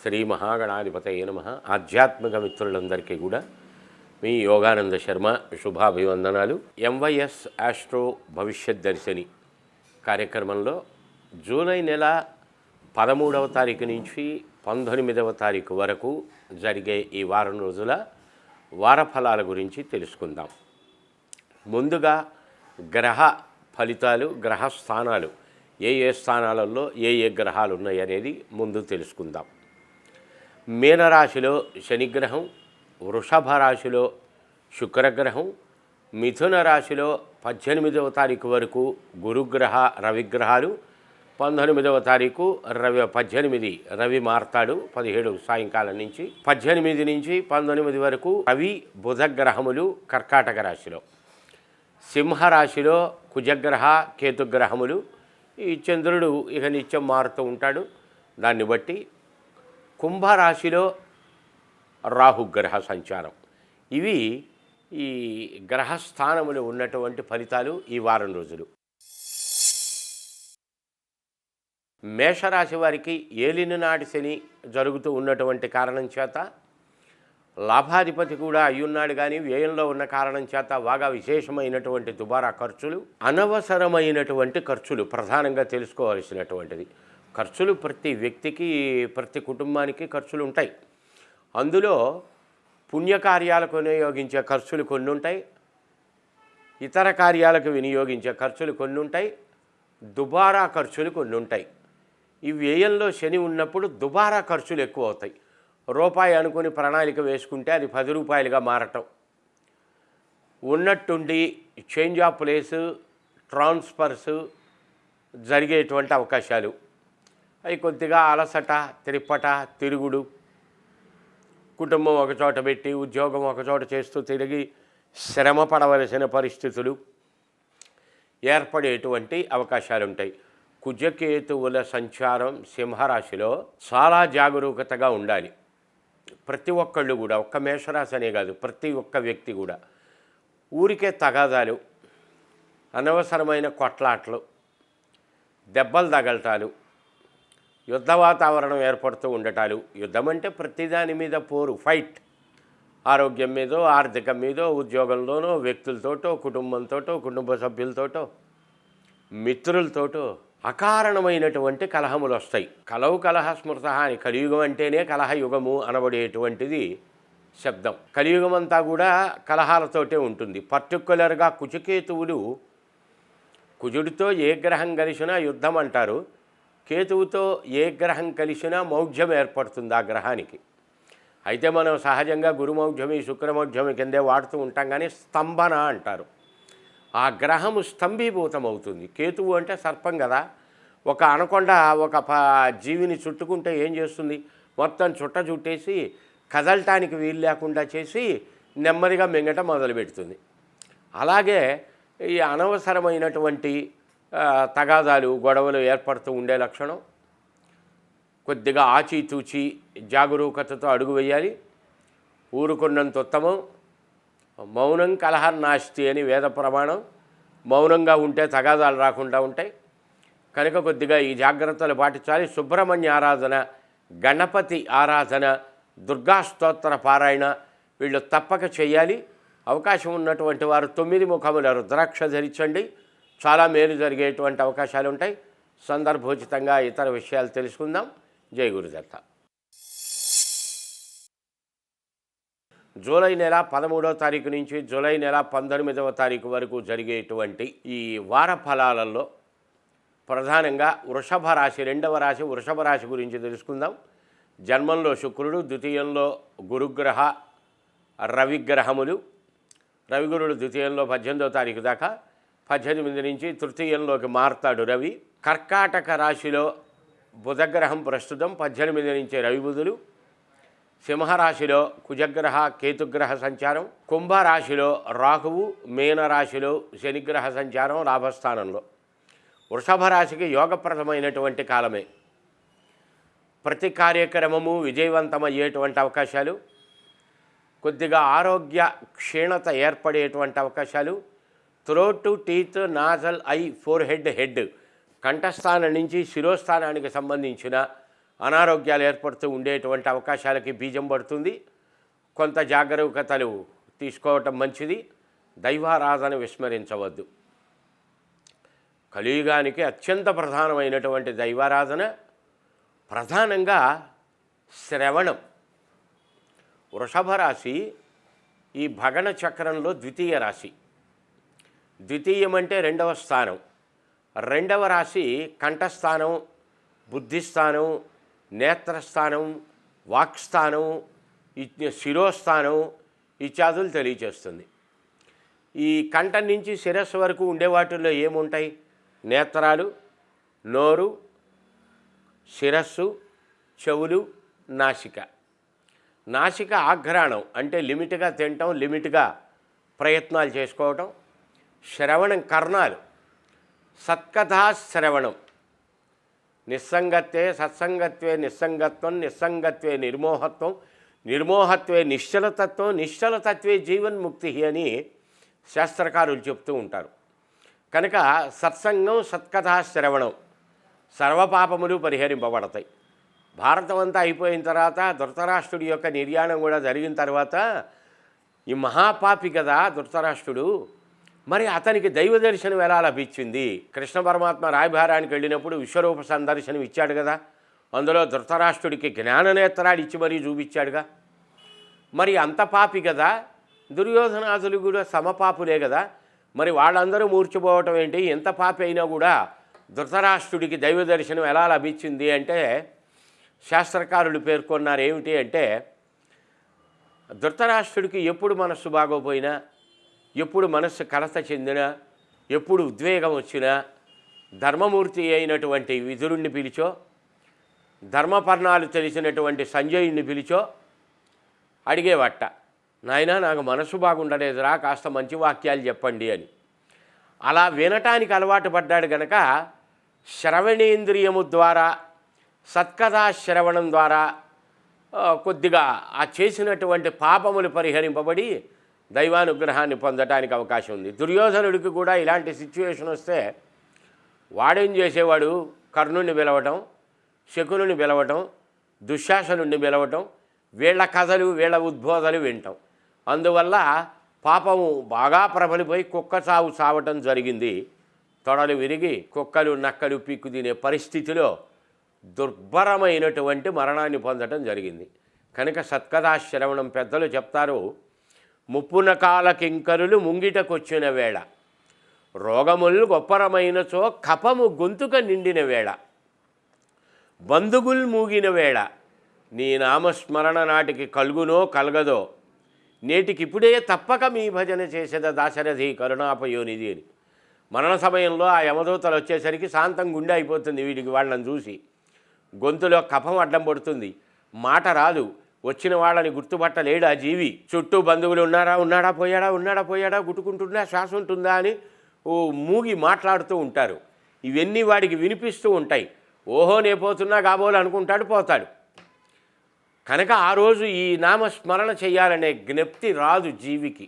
శ్రీ మహాగణాధిపతయే నమః. ఆధ్యాత్మిక మిత్రులందరికీ కూడా మీ యోగానంద శర్మ శుభాభివందనాలు. ఎంవైఎస్ ఆస్ట్రో భవిష్యత్ దర్శిని కార్యక్రమంలో జూలై నెల 13వ తారీఖు నుంచి 19వ తారీఖు వరకు జరిగే ఈ వారం రోజుల వారఫలాల గురించి తెలుసుకుందాం. ముందుగా గ్రహ ఫలితాలు, గ్రహ స్థానాలు, ఏ స్థానాలలో ఏ గ్రహాలు ఉన్నాయి అనేది ముందు తెలుసుకుందాం. మీనరాశిలో శనిగ్రహం, వృషభ రాశిలో శుక్రగ్రహం, మిథున రాశిలో 18వ తారీఖు వరకు గురుగ్రహ రవిగ్రహాలు, 19వ తారీఖు 18 రవి మారతాడు, 17 సాయంకాలం నుంచి 18 నుంచి 19 వరకు రవి బుధగ్రహములు కర్కాటక రాశిలో, సింహరాశిలో కుజగ్రహ కేతుగ్రహములు. ఈ చంద్రుడు ఇక నిత్యం మారుతూ ఉంటాడు. దాన్ని బట్టి కుంభరాశిలో రాహుగ్రహ సంచారం. ఇవి ఈ గ్రహస్థానములు ఉన్నటువంటి ఫలితాలు ఈ వారం రోజులు. మేషరాశి వారికి ఏలినాటి శని జరుగుతూ ఉన్నటువంటి కారణం చేత లాభాధిపతి కూడా అయ్యున్నాడు, కానీ వ్యయంలో ఉన్న కారణం చేత బాగా విశేషమైనటువంటి దుబారా ఖర్చులు, అనవసరమైనటువంటి ఖర్చులు ప్రధానంగా తెలుసుకోవాల్సినటువంటిది. ఖర్చులు ప్రతి వ్యక్తికి, ప్రతి కుటుంబానికి ఖర్చులు ఉంటాయి. అందులో పుణ్యకార్యాలకు వినియోగించే ఖర్చులు కొన్ని ఉంటాయి, ఇతర కార్యాలకు వినియోగించే ఖర్చులు కొన్ని ఉంటాయి, దుబారా ఖర్చులు కొన్ని ఉంటాయి. ఈ వ్యయంలో శని ఉన్నప్పుడు దుబారా ఖర్చులు ఎక్కువ అవుతాయి. రూపాయి అనుకుని ప్రణాళిక వేసుకుంటే అది 10 రూపాయలుగా మారటం, ఉన్నట్టుండి చేంజ్ ఆఫ్ ప్లేసు, ట్రాన్స్ఫర్స్ జరిగేటువంటి అవకాశాలు. అవి కొద్దిగా అలసట, త్రిప్పట, తిరుగుడు, కుటుంబం ఒకచోట పెట్టి ఉద్యోగం ఒకచోట చేస్తూ తిరిగి శ్రమ పడవలసిన పరిస్థితులు ఏర్పడేటువంటి అవకాశాలు ఉంటాయి. కుజకేతువుల సంచారం సింహరాశిలో చాలా జాగరూకతగా ఉండాలి. ప్రతి ఒక్కళ్ళు కూడా, ఒక్క మేషరాశి అనే కాదు, ప్రతి ఒక్క వ్యక్తి కూడా ఊరికే తగాదాలు, అనవసరమైన కొట్లాట్లు, దెబ్బలు తగలటాలు, యుద్ధ వాతావరణం ఏర్పడుతూ ఉండటాలు. యుద్ధం అంటే ప్రతిదాని మీద పోరు, ఫైట్. ఆరోగ్యం మీదో, ఆర్థికం మీదో, ఉద్యోగంలోనో, వ్యక్తులతోటో, కుటుంబంతోటో, కుటుంబ సభ్యులతోటో, మిత్రులతోటో అకారణమైనటువంటి కలహములు వస్తాయి. కలవు కలహ స్మృత అని, కలియుగం అంటేనే కలహయుగము అనబడేటువంటిది శబ్దం. కలియుగం అంతా కూడా కలహాలతోటే ఉంటుంది. పర్టిక్యులర్గా కుజకేతువులు, కుజుడితో ఏ గ్రహం కలిసినా యుద్ధం అంటారు, కేతువుతో ఏ గ్రహం కలిసినా మౌఢ్యం ఏర్పడుతుంది ఆ గ్రహానికి. అయితే మనం సహజంగా గురుమౌఢ్యమి, శుక్రమౌఢ్యమి కిందే వాడుతూ ఉంటాం, కానీ స్తంభన అంటారు. ఆ గ్రహము స్తంభీభూతం అవుతుంది. కేతువు అంటే సర్పం కదా. ఒక అనకొండ ఒక జీవిని చుట్టుకుంటే ఏం చేస్తుంది? మొత్తం చుట్టేసి కదలటానికి వీలు లేకుండా చేసి నెమ్మదిగా మింగటం మొదలుపెడుతుంది. అలాగే ఈ అనవసరమైనటువంటి తగాదాలు, గొడవలు ఏర్పడుతూ ఉండే లక్షణం. కొద్దిగా ఆచితూచి జాగరూకతతో అడుగు వేయాలి. ఊరుకున్నంత ఉత్తమం. మౌనం కలహం నాస్తి అని వేద ప్రమాణం. మౌనంగా ఉంటే తగాదాలు రాకుండా ఉంటాయి. కనుక కొద్దిగా ఈ జాగ్రత్తలు పాటించాలి. సుబ్రహ్మణ్య ఆరాధన, గణపతి ఆరాధన, దుర్గా స్తోత్ర పారాయణ వీళ్ళు తప్పక చేయాలి. అవకాశం ఉన్నటువంటి వారు 9 ముఖముల రుద్రాక్ష ధరించండి. చాలా మేలు జరిగేటువంటి అవకాశాలు ఉంటాయి. సందర్భోచితంగా ఇతర విషయాలు తెలుసుకుందాం. జై గురుదత్త. జూలై నెల 13వ తారీఖు నుంచి జూలై నెల 19వ తారీఖు వరకు జరిగేటువంటి ఈ వార ఫలాలలో ప్రధానంగా వృషభ రాశి, 2వ రాశి వృషభ రాశి గురించి తెలుసుకుందాం. జన్మంలో శుక్రుడు, ద్వితీయంలో గురుగ్రహ రవిగ్రహములు. రవిగురుడు ద్వితీయంలో 18వ తారీఖు దాకా, 18 నుంచి తృతీయంలోకి మారతాడు రవి. కర్కాటక రాశిలో బుధగ్రహం ప్రస్తుతం, 18 నుంచి రవి బుధులు. సింహరాశిలో కుజగ్రహ కేతుగ్రహ సంచారం. కుంభరాశిలో రాహువు, మీనరాశిలో శనిగ్రహ సంచారం లాభస్థానంలో. వృషభ రాశికి యోగప్రదమైనటువంటి కాలమే. ప్రతి కార్యక్రమము విజయవంతమయ్యేటువంటి అవకాశాలు, కొద్దిగా ఆరోగ్య క్షీణత ఏర్పడేటువంటి అవకాశాలు. Throat, teeth, nasal, eye, forehead, కంఠస్థానం నుంచి శిరోస్థానానికి సంబంధించిన అనారోగ్యాలు ఏర్పడుతూ ఉండేటువంటి అవకాశాలకి బీజం పడుతుంది. కొంత జాగరూకతలు తీసుకోవటం మంచిది. దైవారాధన విస్మరించవద్దు. కలియుగానికి అత్యంత ప్రధానమైనటువంటి దైవారాధన ప్రధానంగా శ్రవణం. వృషభ రాశి ఈ భగణ చక్రంలో ద్వితీయ రాశి. ద్వితీయం అంటే రెండవ స్థానం. రెండవ రాశి కంఠస్థానం, బుద్ధిస్థానం, నేత్రస్థానం, వాక్స్థానం, శిరోస్థానం ఇత్యాదులు తెలియచేస్తుంది. ఈ కంఠం నుంచి శిరస్సు వరకు ఉండే వాటిల్లో ఏముంటాయి? నేత్రాలు, నోరు, శిరస్సు, చెవులు, నాసిక. నాసిక ఆఘ్రాణం అంటే లిమిట్గా తినటం, లిమిట్గా ప్రయత్నాలు చేసుకోవటం. శ్రవణం కర్ణాలు. సత్కథా శ్రవణం. నిస్సంగత్వే సత్సంగత్వే నిస్సంగత్వం, నిస్సంగత్వే నిర్మోహత్వం, నిర్మోహత్వే నిశ్చలతత్వం, నిశ్చలతత్వే జీవన్ముక్తి అని శాస్త్రకారులు చెప్తూ ఉంటారు. కనుక సత్సంగం, సత్కథా శ్రవణం సర్వపాపములు పరిహరింపబడతాయి. భారతం అంతా అయిపోయిన తర్వాత ధృతరాష్ట్రుడి యొక్క నిర్యాణం కూడా జరిగిన తర్వాత ఈ మహాపాపి కదా ధృతరాష్ట్రుడు, మరి అతనికి దైవ దర్శనం ఎలా లభించింది? కృష్ణ పరమాత్మ రాయభారానికి వెళ్ళినప్పుడు విశ్వరూప సందర్శనం ఇచ్చాడు కదా, అందులో ధృతరాష్ట్రుడికి జ్ఞాననేత్రాలు ఇచ్చి మరీ చూపించాడుగా. మరి అంత పాపి కదా, దుర్యోధనాదులు కూడా సమపాపులే కదా, మరి వాళ్ళందరూ మూర్చిపోవటం ఏంటి? ఎంత పాపి అయినా కూడా ధృతరాష్ట్రుడికి దైవ దర్శనం ఎలా లభించింది అంటే శాస్త్రకారులు పేర్కొన్నారు. ఏమిటి అంటే ధృతరాష్ట్రుడికి ఎప్పుడు మనస్సు బాగోపోయినా, ఎప్పుడు మనస్సు కలత చెందినా, ఎప్పుడు ఉద్వేగం వచ్చినా ధర్మమూర్తి అయినటువంటి విదురుణ్ణి పిలిచో, ధర్మపర్ణాలు తెలిసినటువంటి సంజయుణ్ణి పిలిచో అడిగేవట్ట, నాయనా నాకు మనసు బాగుండలేదురా, కాస్త మంచి వాక్యాలు చెప్పండి అని. అలా వినటానికి అలవాటు పడ్డాడు గనక శ్రవణేంద్రియము ద్వారా, సత్కథా శ్రవణం ద్వారా కొద్దిగా ఆ చేసినటువంటి పాపములు పరిహరింపబడి దైవానుగ్రహాన్ని పొందటానికి అవకాశం ఉంది. దుర్యోధనుడికి కూడా ఇలాంటి సిచ్యువేషన్ వస్తే వాడేం చేసేవాడు? కర్ణుని పిలవటం, శకునుని పిలవటం, దుశ్శాసనుడిని పిలవటం, వీళ్ళ కథలు, వీళ్ళ ఉద్బోధలు వింటాం. అందువల్ల పాపము బాగా ప్రబలిపోయి కుక్క చావు చావటం జరిగింది. తొడలు విరిగి కుక్కలు నక్కలు పీక్కు తినే పరిస్థితిలో దుర్భరమైనటువంటి మరణాన్ని పొందటం జరిగింది. కనుక సత్కథాశ్రవణం పెద్దలు చెప్తారు, ముప్పున కాల కింకరులు ముంగిటకొచ్చిన వేళ, రోగములు గొప్పరమైనచో కపము గొంతుక నిండిన వేళ, బంధుగుల్ మూగిన వేళ, నీ నామస్మరణ నాటికి కలుగునో కలగదో, నేటికిప్పుడే తప్పక మీ భజన చేసేద దాశరథి కరుణాపయోనిది అని. మరణ సమయంలో ఆ యమదూతలు వచ్చేసరికి శాంతం గుండె అయిపోతుంది వీడికి, వాళ్ళని చూసి గొంతులో కఫం అడ్డం పడుతుంది, మాట రాదు, వచ్చిన వాళ్ళని గుర్తుపట్టలేడు ఆ జీవి. చుట్టూ బంధువులు ఉన్నాడా పోయాడా గుట్టుకుంటుందా, శ్వాస ఉంటుందా అని మూగి మాట్లాడుతూ ఉంటారు. ఇవన్నీ వాడికి వినిపిస్తూ ఉంటాయి. ఓహో నే పోతున్నా కాబోలు అనుకుంటాడు, పోతాడు. కనుక ఆ రోజు ఈ నామస్మరణ చేయాలనే జ్ఞప్తి రాదు జీవికి.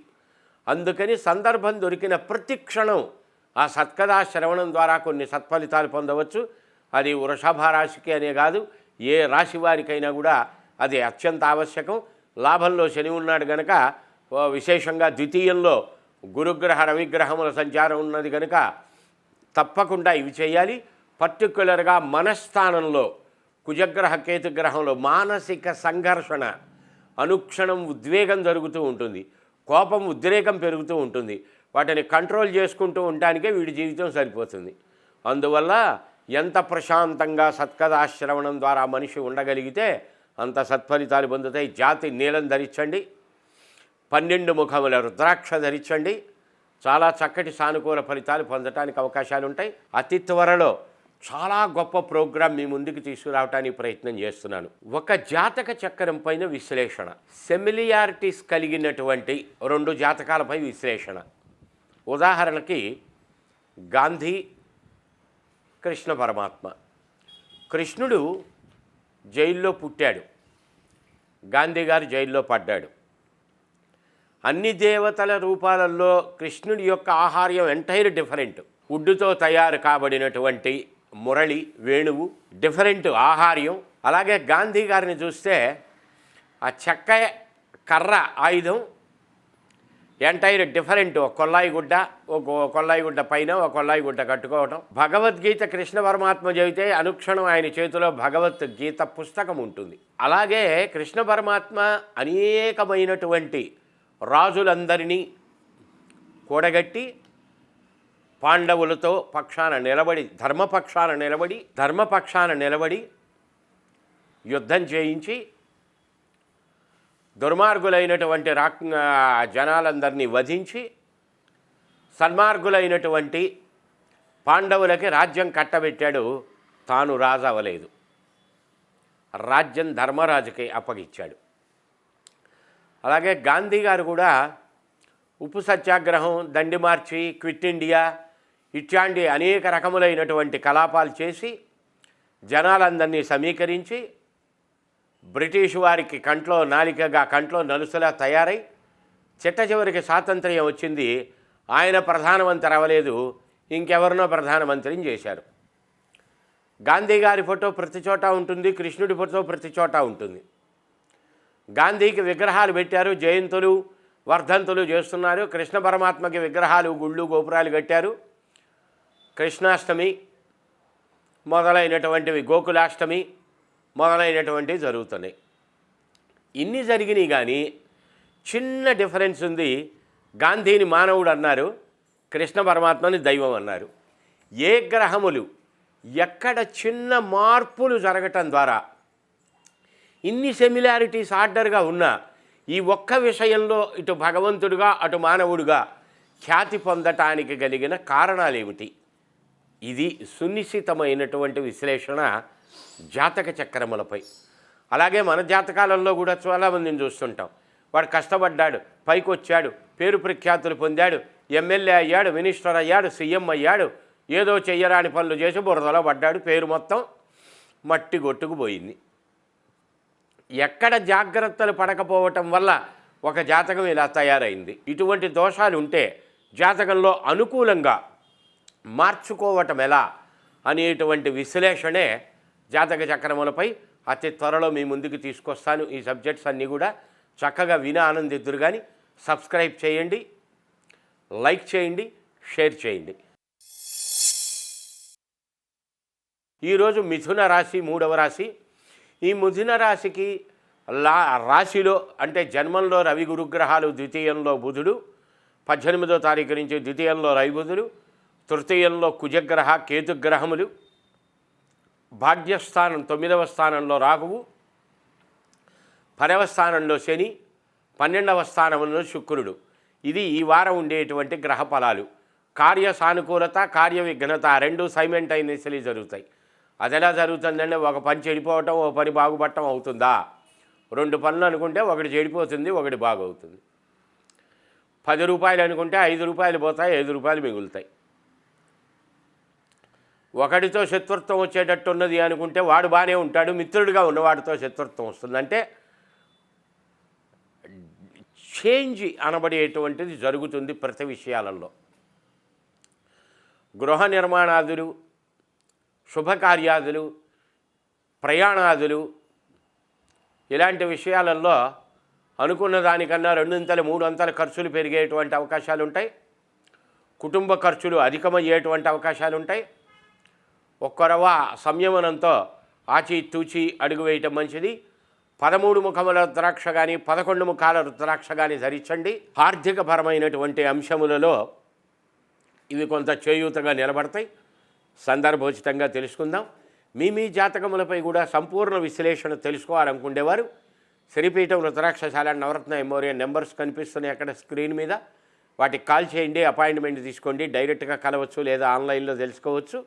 అందుకని సందర్భం దొరికిన ప్రతి క్షణం ఆ సత్కథా శ్రవణం ద్వారా కొన్ని సత్ఫలితాలు పొందవచ్చు. అది వృషభ రాశికి అనే కాదు, ఏ రాశి వారికైనా కూడా అది అత్యంత ఆవశ్యకం. లాభంలో శని ఉన్నాడు కనుక విశేషంగా ద్వితీయంలో గురుగ్రహ రవిగ్రహముల సంచారం ఉన్నది కనుక తప్పకుండా ఇవి చేయాలి. పర్టిక్యులర్గా మనస్థానంలో కుజగ్రహ కేతుగ్రహంలో మానసిక సంఘర్షణ, అనుక్షణం ఉద్వేగం జరుగుతూ ఉంటుంది, కోపం ఉద్రేకం పెరుగుతూ ఉంటుంది. వాటిని కంట్రోల్ చేసుకుంటూ ఉండటానికే వీడి జీవితం సరిపోతుంది. అందువల్ల ఎంత ప్రశాంతంగా సత్కథాశ్రవణం ద్వారా మనిషి ఉండగలిగితే అంత సత్ఫలితాలు పొందుతాయి. జాతి నీలం ధరించండి, 12 ముఖముల రుద్రాక్ష ధరించండి, చాలా చక్కటి సానుకూల ఫలితాలు పొందటానికి అవకాశాలు ఉంటాయి. అతి త్వరలో చాలా గొప్ప ప్రోగ్రాం మీ ముందుకు తీసుకురావడానికి ప్రయత్నం చేస్తున్నాను. ఒక జాతక చక్రం పైన విశ్లేషణ, సిమిలియారిటీస్ కలిగినటువంటి 2 జాతకాలపై విశ్లేషణ. ఉదాహరణకి గాంధీ, కృష్ణ పరమాత్మ. కృష్ణుడు జైల్లో పుట్టాడు, గాంధీ గారు జైల్లో పడ్డాడు. అన్ని దేవతల రూపాలలో కృష్ణుడి యొక్క ఆహార్యం ఎంటైర్ డిఫరెంట్. వుడ్డుతో తయారు కాబడినటువంటి మురళి, వేణువు, డిఫరెంట్ ఆహార్యం. అలాగే గాంధీ గారిని చూస్తే ఆ చెక్క కర్ర ఆయుధం ఎంటైర్ డిఫరెంట్. ఒక కొల్లాయి గుడ్డ, ఒక కొల్లాయి గుడ్డ పైన ఒక కొల్లాయి గుడ్డ కట్టుకోవటం. భగవద్గీత కృష్ణ పరమాత్మ చెబితే అనుక్షణం ఆయన చేతిలో భగవద్గీత పుస్తకం ఉంటుంది. అలాగే కృష్ణ పరమాత్మ అనేకమైనటువంటి రాజులందరినీ కూడగట్టి పాండవులతో పక్షాన నిలబడి ధర్మపక్షాన నిలబడి యుద్ధం చేయించి దుర్మార్గులైనటువంటి జనాలందరినీ వధించి సన్మార్గులైనటువంటి పాండవులకి రాజ్యం కట్టబెట్టాడు. తాను రాజు అవ్వలేదు, రాజ్యం ధర్మరాజుకి అప్పగిచ్చాడు. అలాగే గాంధీ గారు కూడా ఉప్పు సత్యాగ్రహం, దండి మార్చి, క్విట్ ఇండియా ఇట్లాంటి అనేక రకములైనటువంటి కలాపాలు చేసి జనాలందరినీ సమీకరించి బ్రిటిష్ వారికి కంట్లో నాలికగా, కంట్లో నలుసులా తయారై చిట్ట చివరికి స్వాతంత్ర్యం వచ్చింది. ఆయన ప్రధానమంత్రి అవ్వలేదు, ఇంకెవరినో ప్రధానమంత్రిని చేశారు. గాంధీ గారి ఫోటో ప్రతి చోట ఉంటుంది, కృష్ణుడి ఫోటో ప్రతి చోట ఉంటుంది. గాంధీకి విగ్రహాలు పెట్టారు, జయంతులు వర్ధంతులు చేస్తున్నారు. కృష్ణ పరమాత్మకి విగ్రహాలు, గుళ్ళు, గోపురాలు కట్టారు. కృష్ణాష్టమి మొదలైనటువంటివి, గోకులాష్టమి మొదలైనటువంటివి జరుగుతున్నాయి. ఇన్ని జరిగినాయి కానీ చిన్న డిఫరెన్స్ ఉంది. గాంధీని మానవుడు అన్నారు, కృష్ణ పరమాత్మని దైవం అన్నారు. ఏ గ్రహములు ఎక్కడ చిన్న మార్పులు జరగటం ద్వారా ఇన్ని సిమిలారిటీస్ ఆర్డర్గా ఉన్నా ఈ ఒక్క విషయంలో ఇటు భగవంతుడుగా అటు మానవుడుగా ఖ్యాతి పొందటానికి కలిగిన కారణాలేమిటి? ఇది సునిశ్చితమైనటువంటి విశ్లేషణ జాతక చక్రములపై. అలాగే మన జాతకాలలో కూడా చాలామందిని చూస్తుంటాం. వాడు కష్టపడ్డాడు, పైకి వచ్చాడు, పేరు ప్రఖ్యాతులు పొందాడు, ఎమ్మెల్యే అయ్యాడు, మినిస్టర్ అయ్యాడు, సీఎం అయ్యాడు, ఏదో చెయ్యరాని పనులు చేసి బురదలో పడ్డాడు, పేరు మొత్తం మట్టి కొట్టుకుపోయింది. ఎక్కడ జాగ్రత్తలు పడకపోవటం వల్ల ఒక జాతకం ఇలా తయారైంది. ఇటువంటి దోషాలు ఉంటే జాతకంలో అనుకూలంగా మార్చుకోవటం ఎలా అనేటువంటి విశ్లేషణే జాతక చక్రములపై అతి త్వరలో మీ ముందుకు తీసుకొస్తాను. ఈ సబ్జెక్ట్స్ అన్నీ కూడా చక్కగా విని ఆనందిద్దురు. కానీ సబ్స్క్రైబ్ చేయండి, లైక్ చేయండి, షేర్ చేయండి. ఈరోజు మిథున రాశి, 3వ రాశి. ఈ మిథున రాశికి రాశిలో అంటే జన్మంలో రవి గురుగ్రహాలు, ద్వితీయంలో బుధుడు, 18వ తారీఖు నుంచి ద్వితీయంలో రవి బుధుడు, తృతీయంలో కుజగ్రహ కేతుగ్రహములు, భాగ్యస్థానం 9వ స్థానంలో రాహువు, 10వ స్థానంలో శని, 12వ స్థానంలో శుక్రుడు. ఇది ఈ వారం ఉండేటువంటి గ్రహ ఫలాలు. కార్య సానుకూలత, కార్య విఘ్నత రెండు సైమెంటైనియస్లీ జరుగుతాయి. అది ఎలా జరుగుతుందంటే ఒక పని చెడిపోవటం, ఒక పని బాగుపడటం అవుతుందా? 2 పనులు అనుకుంటే ఒకటి చెడిపోతుంది, ఒకటి బాగవుతుంది. 10 రూపాయలు అనుకుంటే 5 రూపాయలు పోతాయి, 5 రూపాయలు మిగులుతాయి. ఒకడితో శత్రుత్వం వచ్చేటట్టు ఉన్నది అనుకుంటే వాడు బాగానే ఉంటాడు, మిత్రుడిగా ఉన్నవాడితో శత్రుత్వం వస్తుందంటే చేంజ్ అనబడేటువంటిది జరుగుతుంది ప్రతి విషయాలలో. గృహ నిర్మాణాదులు, శుభకార్యాదులు, ప్రయాణాదులు ఇలాంటి విషయాలలో అనుకున్న దానికన్నా 2 అంతలు 3 అంతలు ఖర్చులు పెరిగేటువంటి అవకాశాలు ఉంటాయి. కుటుంబ ఖర్చులు అధికమయ్యేటువంటి అవకాశాలు ఉంటాయి. ఒక్కరవ సంయమనంతో ఆచితూచి అడుగు వేయటం మంచిది. 13 ముఖముల రుద్రాక్ష కానీ 11 ముఖాల రుద్రాక్ష కానీ ధరించండి. ఆర్థికపరమైనటువంటి అంశములలో ఇవి కొంత చేయూతగా నిలబడతాయి. సందర్భోచితంగా తెలుసుకుందాం. మీ జాతకములపై కూడా సంపూర్ణ విశ్లేషణ తెలుసుకోవాలనుకునేవారు శ్రీపీఠం రుద్రాక్షశాల నవరత్న మెమోరియల్ నెంబర్స్ కనిపిస్తున్నాయి అక్కడ స్క్రీన్ మీద. వాటికి కాల్ చేయండి, అపాయింట్మెంట్ తీసుకోండి. డైరెక్ట్గా కలవచ్చు లేదా ఆన్లైన్లో తెలుసుకోవచ్చు.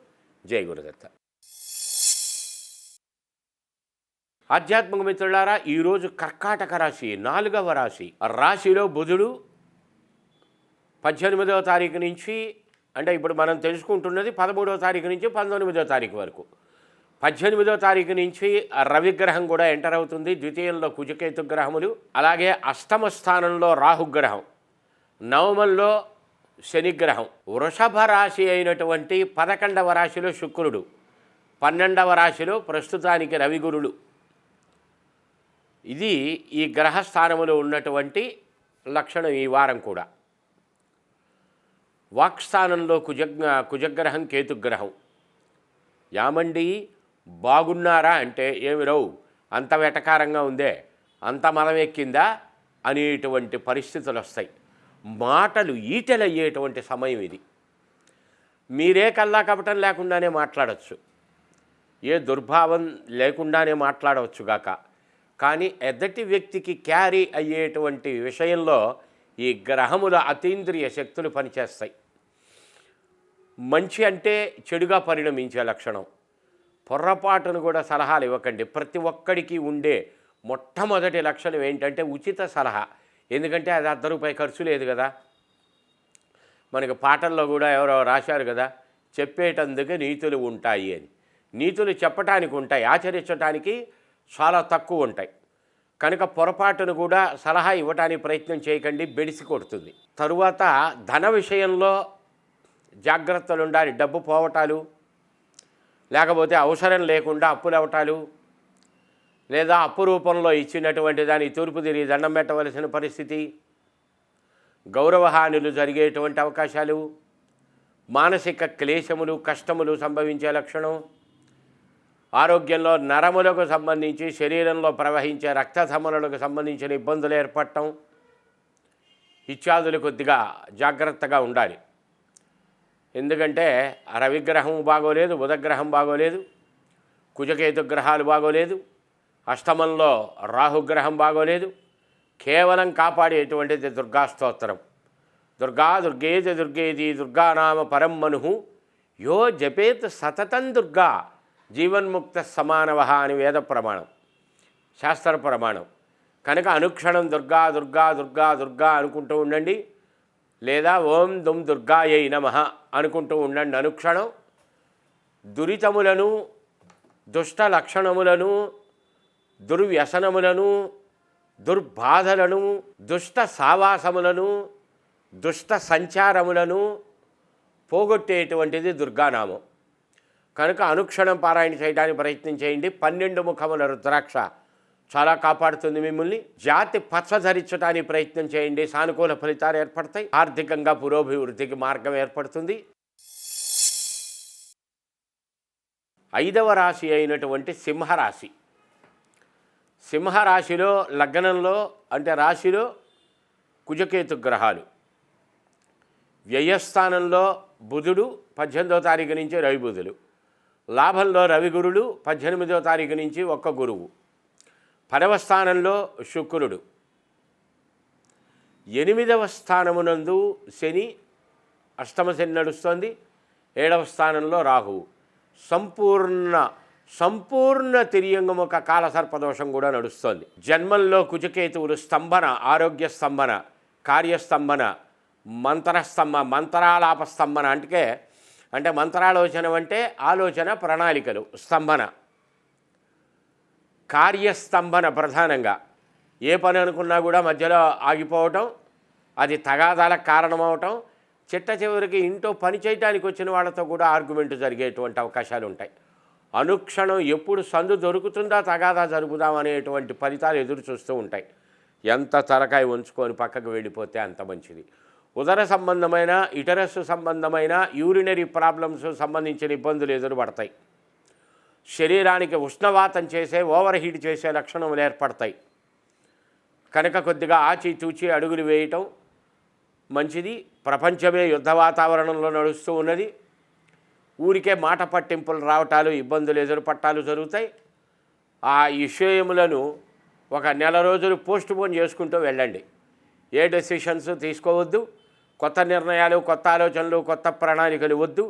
జై గురుదత్త. ఆధ్యాత్మిక మిత్రులారా, ఈరోజు కర్కాటక రాశి 4వ రాశి. రాశిలో బుధుడు 18వ తారీఖు నుంచి, అంటే ఇప్పుడు మనం తెలుసుకుంటున్నది 13వ తారీఖు నుంచి 19వ తారీఖు వరకు. 18వ తారీఖు నుంచి రవిగ్రహం కూడా ఎంటర్ అవుతుంది. ద్వితీయంలో కుజకేతు గ్రహములు, అలాగే అష్టమ స్థానంలో రాహుగ్రహం, నవమంలో శనిగ్రహం. వృషభ రాశి అయినటువంటి 11వ రాశిలో శుక్రుడు, 12వ రాశిలో ప్రస్తుతానికి రవిగురుడు ఇది ఈ గ్రహస్థానములో ఉన్నటువంటి లక్షణం. ఈ వారం కూడా వాక్స్థానంలో కుజగ్రహం కేతుగ్రహం. యామండి బాగున్నారా అంటే ఏమి రావు, అంత వెటకారంగా ఉందే, అంత మలం ఎక్కిందా అనేటువంటి పరిస్థితులు వస్తాయి. మాటలు ఈటెలయ్యేటువంటి సమయం ఇది. మీరే కల్లా కపటం లేకుండానే మాట్లాడచ్చు, ఏ దుర్భావం లేకుండానే మాట్లాడవచ్చుగాక. కానీ ఎద్దటి వ్యక్తికి క్యారీ అయ్యేటువంటి విషయంలో ఈ గ్రహముల అతీంద్రియ శక్తులు పనిచేస్తాయి. మంచి అంటే చెడుగా పరిణమించే లక్షణం. పొర్రపాటును కూడా సలహాలు ఇవ్వకండి. ప్రతి ఒక్కడికి ఉండే మొట్టమొదటి లక్షణం ఏంటంటే ఉచిత సలహా. ఎందుకంటే అది ₹1 ఖర్చు లేదు కదా. మనకి పాటల్లో కూడా ఎవరో రాశారు కదా, చెప్పేటందుకు నీతులు ఉంటాయి అని. నీతులు చెప్పటానికి ఉంటాయి, ఆచరించడానికి చాలా తక్కువ ఉంటాయి. కనుక పొరపాటును కూడా సలహా ఇవ్వడానికి ప్రయత్నం చేయకండి, బెడిసి కొడుతుంది. తరువాత ధన విషయంలో జాగ్రత్తలు ఉండాలి. డబ్బు పోవటాలు, లేకపోతే అవసరం లేకుండా అప్పులు అవ్వటాలు, లేదా అప్పు రూపంలో ఇచ్చినటువంటి దాన్ని తూర్పు తిరిగి దండం పెట్టవలసిన పరిస్థితి, గౌరవహానులు జరిగేటువంటి అవకాశాలు, మానసిక క్లేశములు కష్టములు సంభవించే లక్షణం, ఆరోగ్యంలో నరములకు సంబంధించి శరీరంలో ప్రవహించే రక్తధమనులకు సంబంధించిన ఇబ్బందులు ఏర్పడటం ఇత్యాదులు కొద్దిగా జాగ్రత్తగా ఉండాలి. ఎందుకంటే రవిగ్రహం బాగోలేదు, బుధగ్రహం బాగోలేదు, కుజకేతు గ్రహాలు బాగోలేదు, అష్టమంలో రాహుగ్రహం బాగోలేదు. కేవలం కాపాడేటువంటిది దుర్గా స్తోత్రం. దుర్గా దుర్గేతి దుర్గేతి దుర్గానామ పరం మను యో జపేత్ సతతం దుర్గా జీవన్ముక్త సమానవ అని వేద ప్రమాణం, శాస్త్ర ప్రమాణం. కనుక అనుక్షణం దుర్గా దుర్గా దుర్గా దుర్గా అనుకుంటూ ఉండండి, లేదా ఓం దుమ్ దుర్గాయై నమః అనుకుంటూ ఉండండి. అనుక్షణం దురితములను, దుష్ట లక్షణములను, దుర్వ్యసనములను, దుర్బాధలను, దుష్ట సావాసములను, దుష్ట సంచారములను పోగొట్టేటువంటిది దుర్గానామం. కనుక అనుక్షణం పారాయణ చేయడానికి ప్రయత్నం చేయండి. 12 ముఖముల రుద్రాక్ష చాలా కాపాడుతుంది మిమ్మల్ని. జాతి పచ్చ ధరించడానికి ప్రయత్నం చేయండి, సానుకూల ఫలితాలు ఏర్పడతాయి. ఆర్థికంగా పురోభివృద్ధికి మార్గం ఏర్పడుతుంది. 5వ రాశి అయినటువంటి సింహరాశి. సింహరాశిలో లగ్నంలో అంటే రాశిలో కుజకేతు గ్రహాలు, వ్యయస్థానంలో బుధుడు 18వ తారీఖు నుంచి రవి బుధులు, లాభంలో రవిగురుడు 18వ తారీఖు నుంచి ఒక్క గురువు, 10వ స్థానంలో శుక్రుడు, 8వ స్థానమునందు శని, అష్టమ శని నడుస్తోంది, 7వ స్థానంలో రాహువు. సంపూర్ణ తిర్యంగముఖ కాలసర్పదోషం కూడా నడుస్తోంది. జన్మంలో కుజకేతువులు స్తంభన, ఆరోగ్య స్తంభన, కార్యస్తంభన, మంత్రాలాప స్తంభన. అంటే మంత్రాలోచన అంటే ఆలోచన ప్రణాళికలు స్తంభన, కార్యస్తంభన. ప్రధానంగా ఏ పని అనుకున్నా కూడా మధ్యలో ఆగిపోవటం, అది తగాదాలకు కారణమవటం, చిట్ట చివరికి ఇంట్లో పని చేయడానికి వచ్చిన వాళ్ళతో కూడా ఆర్గ్యుమెంట్ జరిగేటువంటి అవకాశాలు ఉంటాయి. అనుక్షణం ఎప్పుడు సందు దొరుకుతుందా తగాదా జరుపుదాం అనేటువంటి ఫలితాలు ఎదురు చూస్తూ ఉంటాయి. ఎంత తలకాయ ఉంచుకొని పక్కకు వెళ్ళిపోతే అంత మంచిది. ఉదర సంబంధమైన, ఇటరస్ సంబంధమైన, యూరినరీ ప్రాబ్లమ్స్ సంబంధించిన ఇబ్బందులు ఎదురుపడతాయి. శరీరానికి ఉష్ణవాతం చేసే, ఓవర్ హీట్ చేసే లక్షణములు ఏర్పడతాయి. కనుక కొద్దిగా ఆచితూచి అడుగులు వేయటం మంచిది. ప్రపంచమే యుద్ధ వాతావరణంలో నడుస్తూ ఉన్నది. ఊరికే మాట పట్టింపులు రావటాలు, ఇబ్బందులు ఎదురుపట్టాలు జరుగుతాయి. ఆ విషయములను ఒక నెల రోజులు పోస్ట్ పోన్ చేసుకుంటూ వెళ్ళండి. ఏ డెసిషన్స్ తీసుకోవద్దు. కొత్త నిర్ణయాలు, కొత్త ఆలోచనలు, కొత్త ప్రణాళికలు వద్దు.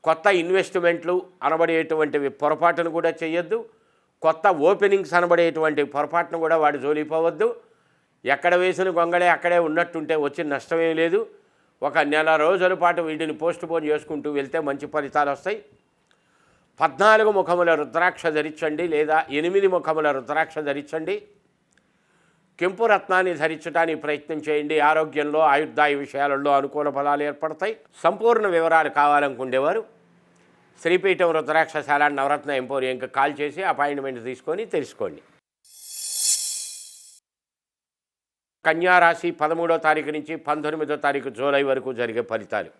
కొత్త ఇన్వెస్ట్మెంట్లు అనబడేటువంటివి పొరపాటును కూడా చేయొద్దు. కొత్త ఓపెనింగ్స్ అనబడేటువంటి పొరపాటును కూడా వాడు జోలిపోవద్దు. ఎక్కడ వేసిన గొంగళే అక్కడే ఉన్నట్టుంటే వచ్చిన నష్టమేం లేదు. ఒక నెల రోజుల పాటు వీటిని పోస్ట్ పోన్ చేసుకుంటూ వెళ్తే మంచి ఫలితాలు వస్తాయి. 14 ముఖముల రుద్రాక్ష ధరించండి, లేదా 8 ముఖముల రుద్రాక్ష ధరించండి. కెంపు రత్నాన్ని ధరించడానికి ప్రయత్నం చేయండి. ఆరోగ్యంలో, ఆయుర్దాయ విషయాలలో అనుకూల ఫలాలు ఏర్పడతాయి. సంపూర్ణ వివరాలు కావాలనుకునేవారు శ్రీపీఠం రుద్రాక్ష, 'రుద్రాక్షశాల' నవరత్న ఎంపోరియంకి కాల్ చేసి అపాయింట్మెంట్ తీసుకొని తెలుసుకోండి. కన్యా రాశి 13వ తారీఖు నుంచి 19వ తారీఖు జూలై వరకు జరిగే ఫలితాలు.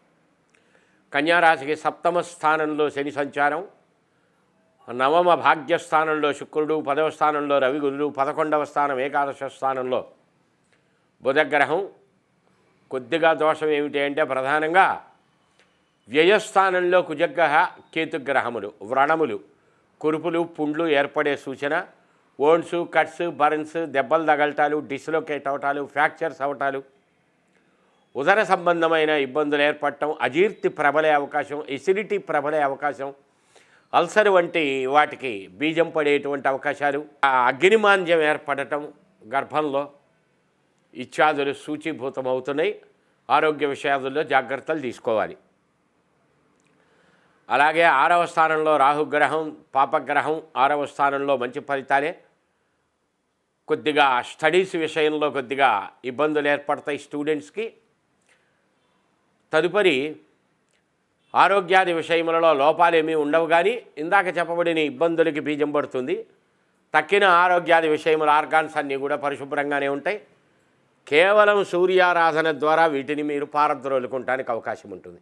కన్యా రాశికి 7వ స్థానంలో శని సంచారం, 9వ భాగ్యస్థానంలో శుక్రుడు, 10వ స్థానంలో రవి గురుడు, 11వ స్థానం ఏకాదశ స్థానంలో బుధగ్రహం. కొద్దిగా దోషం ఏమిటి అంటే ప్రధానంగా వ్యయస్థానంలో కుజగ్రహ కేతుగ్రహములు, వ్రణములు, కురుపులు, పుండ్లు ఏర్పడే సూచన. ఓన్స్, కట్స్, బర్న్స్, దెబ్బలు తగలటాలు, డిస్లోకేట్ అవటాలు, ఫ్రాక్చర్స్ అవటాలు, ఉదర సంబంధమైన ఇబ్బందులు ఏర్పడటం, అజీర్తి ప్రబలే అవకాశం, ఎసిడిటీ ప్రబలే అవకాశం, అల్సర్ వంటి వాటికి బీజం పడేటువంటి అవకాశాలు, అగ్నిమాంద్యం ఏర్పడటం గర్భంలో ఇత్యాదులు సూచీభూతమవుతున్నాయి. ఆరోగ్య విషయాల్లో జాగ్రత్తలు తీసుకోవాలి. అలాగే 6వ స్థానంలో రాహుగ్రహం, పాపగ్రహం 6వ స్థానంలో మంచి ఫలితాలే. కొద్దిగా స్టడీస్ విషయంలో కొద్దిగా ఇబ్బందులు ఏర్పడతాయి స్టూడెంట్స్కి. తదుపరి ఆరోగ్యాది విషయములలో లోపాలేమీ ఉండవు, కానీ ఇందాక చెప్పబడిన ఇబ్బందులకి బీజం పడుతుంది. తక్కిన ఆరోగ్యాది విషయముల ఆర్గాన్స్ అన్నీ కూడా పరిశుభ్రంగానే ఉంటాయి. కేవలం సూర్యారాధన ద్వారా వీటిని మీరు పారద్రోలుకుంటానికి అవకాశం ఉంటుంది.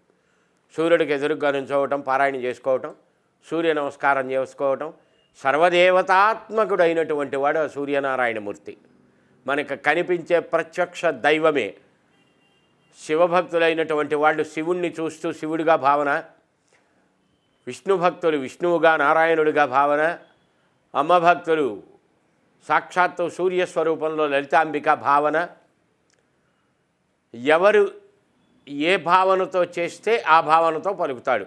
సూర్యుడికి ఎదురుగా నుంచోవటం, పారాయణ చేసుకోవటం, సూర్య నమస్కారం చేసుకోవటం. సర్వదేవతాత్మకుడైనటువంటి వాడు సూర్యనారాయణమూర్తి, మనకు కనిపించే ప్రత్యక్ష దైవమే. శివభక్తులైనటువంటి వాళ్ళు శివుణ్ణి చూస్తూ శివుడిగా భావన, విష్ణు భక్తులు విష్ణువుగా నారాయణుడిగా భావన, అమ్మ భక్తులు సాక్షాత్తు సూర్యస్వరూపంలో లలితాంబిక భావన. ఎవరు ఏ భావనతో చేస్తే ఆ భావనతో పలుకుతాడు.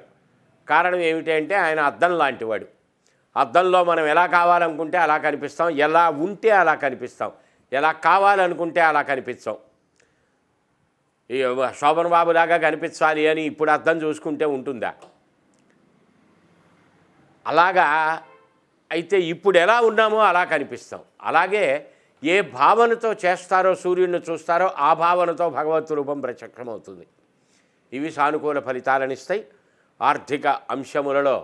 కారణం ఏమిటంటే ఆయన అద్దం లాంటివాడు. అద్దంలో మనం ఎలా కావాలనుకుంటే అలా కనిపిస్తాం, ఎలా ఉంటే అలా కనిపిస్తాం, ఎలా కావాలనుకుంటే అలా కనిపిస్తాం. ఈ శోభన్ బాబులాగా కనిపించాలి అని ఇప్పుడు అద్దం చూసుకుంటే ఉంటుందా? అలాగా అయితే ఇప్పుడు ఎలా ఉన్నామో అలా కనిపిస్తాం. అలాగే ఏ భావనతో చేస్తారో, సూర్యుడిని చూస్తారో ఆ భావనతో భగవత్ రూపం ప్రత్యక్షమవుతుంది. ఇవి సానుకూల ఫలితాలను ఇస్తాయి. ఆర్థిక అంశములలో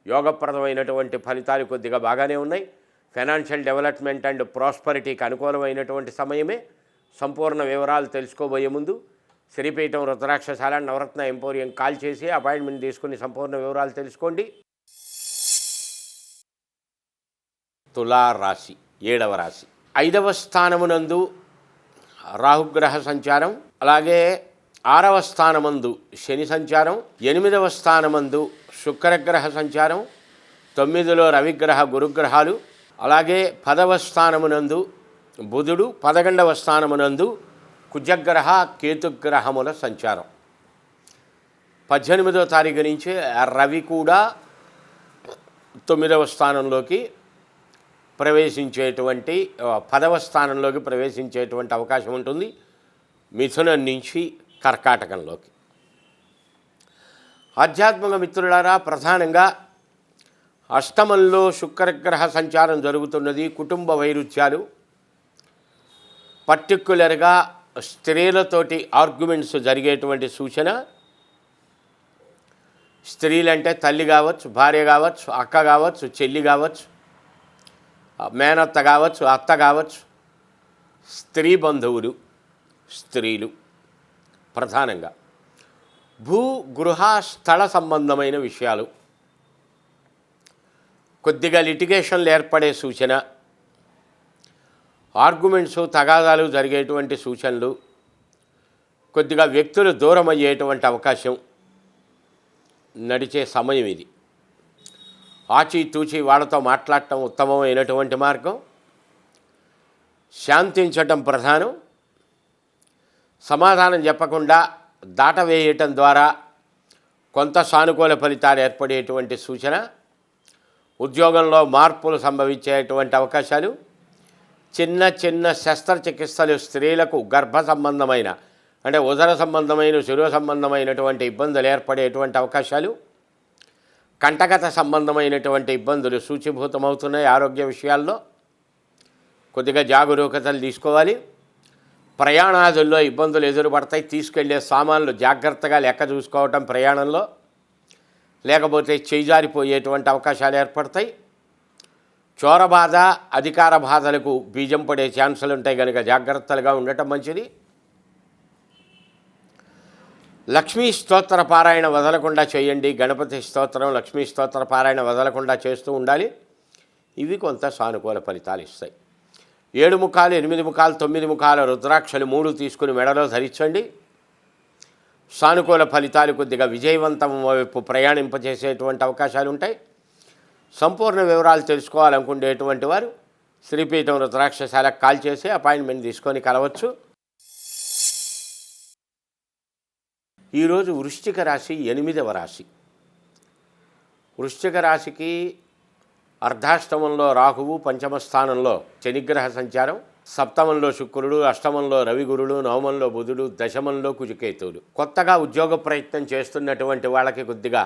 యోగప్రదమైనటువంటి ఫలితాలు కొద్దిగా బాగానే ఉన్నాయి. ఫైనాన్షియల్ డెవలప్మెంట్ అండ్ ప్రాస్పరిటీకి అనుకూలమైనటువంటి సమయమే. సంపూర్ణ వివరాలు తెలుసుకోబోయే ముందు శ్రీపీఠం రుద్రాక్షశాల నవరత్న ఎంపోరియం కాల్ చేసి అపాయింట్మెంట్ తీసుకుని సంపూర్ణ వివరాలు తెలుసుకోండి. తులారాశి 7వ రాశి. 5వ స్థానమునందు రాహుగ్రహ సంచారం, అలాగే 6వ స్థానమందు శని సంచారం, 8వ స్థానమందు శుక్రగ్రహ సంచారం, 9లో రవిగ్రహ గురుగ్రహాలు, అలాగే 10వ స్థానమునందు బుధుడు, 11వ స్థానమునందు కుజగ్రహ కేతుగ్రహముల సంచారం. 18వ తారీఖు నుంచి రవి కూడా 9వ స్థానంలోకి ప్రవేశించేటువంటి 10వ స్థానంలోకి ప్రవేశించేటువంటి అవకాశం ఉంటుంది. మిథునం నుంచి కర్కాటకంలోకి. ఆధ్యాత్మిక మిత్రులారా, ప్రధానంగా అష్టమంలో శుక్రగ్రహ సంచారం జరుగుతున్నది. కుటుంబ వైరుధ్యాలు, పర్టిక్యులర్గా స్త్రీలతోటి ఆర్గ్యుమెంట్స్ జరిగేటువంటి సూచన. స్త్రీలంటే తల్లి కావచ్చు, భార్య కావచ్చు, అక్క కావచ్చు, చెల్లి కావచ్చు, మేనత్త కావచ్చు, అత్త కావచ్చు, స్త్రీ బంధువులు, స్త్రీలు. ప్రధానంగా భూ గృహ స్థల సంబంధమైన విషయాలు, కొద్దిగా లిటిగేషన్లు ఏర్పడే సూచన, ఆర్గ్యుమెంట్స్ తగాదాలు జరిగేటువంటి సూచనలు, కొద్దిగా వ్యక్తులు దూరం అయ్యేటువంటి అవకాశం నడిచే సమయం ఇది. ఆచితూచి వాళ్ళతో మాట్లాడటం ఉత్తమమైనటువంటి మార్గం. శాంతించటం ప్రధానం. సమాధానం చెప్పకుండా దాటవేయటం ద్వారా కొంత సానుకూల ఫలితాలు ఏర్పడేటువంటి సూచన. ఉద్యోగంలో మార్పులు సంభవించేటువంటి అవకాశాలు. చిన్న చిన్న శస్త్రచికిత్సలు స్త్రీలకు గర్భ సంబంధమైన అంటే ఉదర సంబంధమైన శిరో సంబంధమైనటువంటి ఇబ్బందులు ఏర్పడేటువంటి అవకాశాలు. కంటగత సంబంధమైనటువంటి ఇబ్బందులు సూచీభూతమవుతున్నాయి. ఆరోగ్య విషయాల్లో కొద్దిగా జాగరూకతలు తీసుకోవాలి. ప్రయాణాదుల్లో ఇబ్బందులు ఎదురుపడతాయి. తీసుకెళ్లే సామాన్లు జాగ్రత్తగా లెక్క చూసుకోవటం ప్రయాణంలో, లేకపోతే చేజారిపోయేటువంటి అవకాశాలు ఏర్పడతాయి. చోరబాధ అధికార బాధలకు బీజం పడే ఛాన్సులు ఉంటాయి కనుక జాగ్రత్తలుగా ఉండటం మంచిది. లక్ష్మీ స్తోత్ర పారాయణ వదలకుండా చేయండి. గణపతి స్తోత్రం, లక్ష్మీ స్తోత్ర పారాయణ వదలకుండా చేస్తూ ఉండాలి. ఇవి కొంత సానుకూల ఫలితాలు ఇస్తాయి. 7 ముఖాలు, 8 ముఖాలు, 9 ముఖాల రుద్రాక్షలు 3 తీసుకుని మెడలో ధరించండి. సానుకూల ఫలితాలు కొద్దిగా విజయవంతం వైపు ప్రయాణింపచేసేటువంటి అవకాశాలు ఉంటాయి. సంపూర్ణ వివరాలు తెలుసుకోవాలనుకునేటువంటి వారు శ్రీపీఠం రుద్రాక్షశాలకు కాల్ చేసి అపాయింట్మెంట్ తీసుకొని కలవచ్చు. ఈరోజు వృశ్చిక రాశి 8వ రాశి. వృశ్చిక రాశికి అర్ధాష్టమంలో రాహువు, పంచమ స్థానంలో శనిగ్రహ సంచారం, సప్తమంలో శుక్రుడు, అష్టమంలో రవిగురుడు, నవమంలో బుధుడు, దశమంలో కుజకేతువులు. కొత్తగా ఉద్యోగ ప్రయత్నం చేస్తున్నటువంటి వాళ్ళకి కొద్దిగా